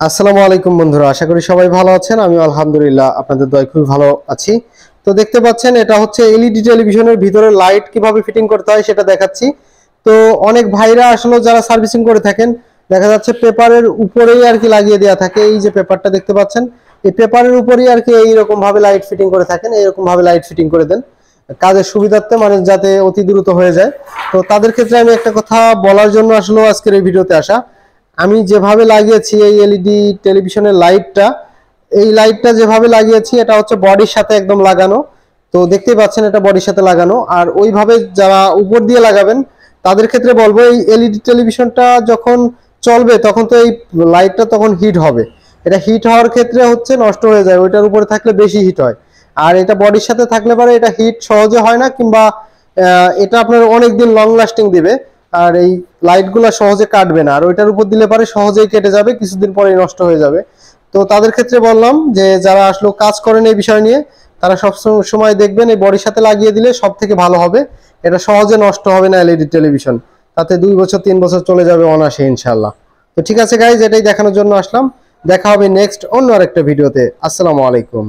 আসসালামু আলাইকুম বন্ধুরা, আশা করি সবাই ভালো আছেন। আমি আলহামদুলিল্লাহ আপনাদের দয়ায় খুবই ভালো আছি। তো দেখতে পাচ্ছেন এটা হচ্ছে এলইডি টেলিভিশনের ভিতরে লাইট কিভাবে ফিটিং করতে হয় সেটা দেখাচ্ছি। তো অনেক ভাইরা আসলে যারা সার্ভিসিং করে থাকেন দেখা যাচ্ছে পেপারের উপরেই আর কি লাগিয়ে দেওয়া থাকে। এই যে পেপারটা দেখতে পাচ্ছেন, এই পেপারের উপরেই আর কি এইরকম ভাবে লাইট ফিটিং করে থাকেন। এইরকম ভাবে লাইট ফিটিং করে দেন কাজের সুবিধার্থে, মানে যাতে অতি দ্রুত হয়ে যায়। তো তাদের ক্ষেত্রে আমি একটা কথা বলার জন্য আসলে আজকের এই ভিডিওতে আসা। আমি যেভাবে লাগিয়েছি এই এলইডি টেলিভিশনের লাইটটা, এই লাইটটা যেভাবে লাগিয়েছি এটা হচ্ছে বডির সাথে একদম লাগানো। তো দেখতেই পাচ্ছেন এটা বডির সাথে লাগানো। আর ওইভাবে যারা উপর দিয়ে লাগাবেন তাদের ক্ষেত্রে বলবো, এই এলইডি টেলিভিশনটা যখন চলবে তখন তো এই লাইটটা তখন হিট হবে। এটা হিট হওয়ার ক্ষেত্রে হচ্ছে নষ্ট হয়ে যায়, ওইটার উপরে থাকলে বেশি হিট হয়। আর এটা বডির সাথে থাকলে পরে এটা হিট সহজে হয় না, কিংবা এটা আপনার অনেক দিন লং লাস্টিং দিবে। আর এই লাইটগুলো সহজে কাটবে না, আর ওইটার উপর দিলে পরে সহজেই কেটে যাবে, কিছুদিন পরেই নষ্ট হয়ে যাবে। তো তাদের ক্ষেত্রে বললাম যে যারা আসলে কাজ করেন এই বিষয় নিয়ে, তারা সব সময় দেখবেন এই বডির সাথে লাগিয়ে দিলে সব থেকে ভালো হবে। এটা সহজে নষ্ট হবে না এলইডি টেলিভিশন, তাতে 2 বছর 3 বছর চলে যাবে অনায়াসে ইনশাল্লাহ। তো ঠিক আছে গাইজ, এটাই দেখানোর জন্য আসলাম। দেখা হবে নেক্সট অন্য আরেকটা ভিডিওতে। আসসালামু আলাইকুম।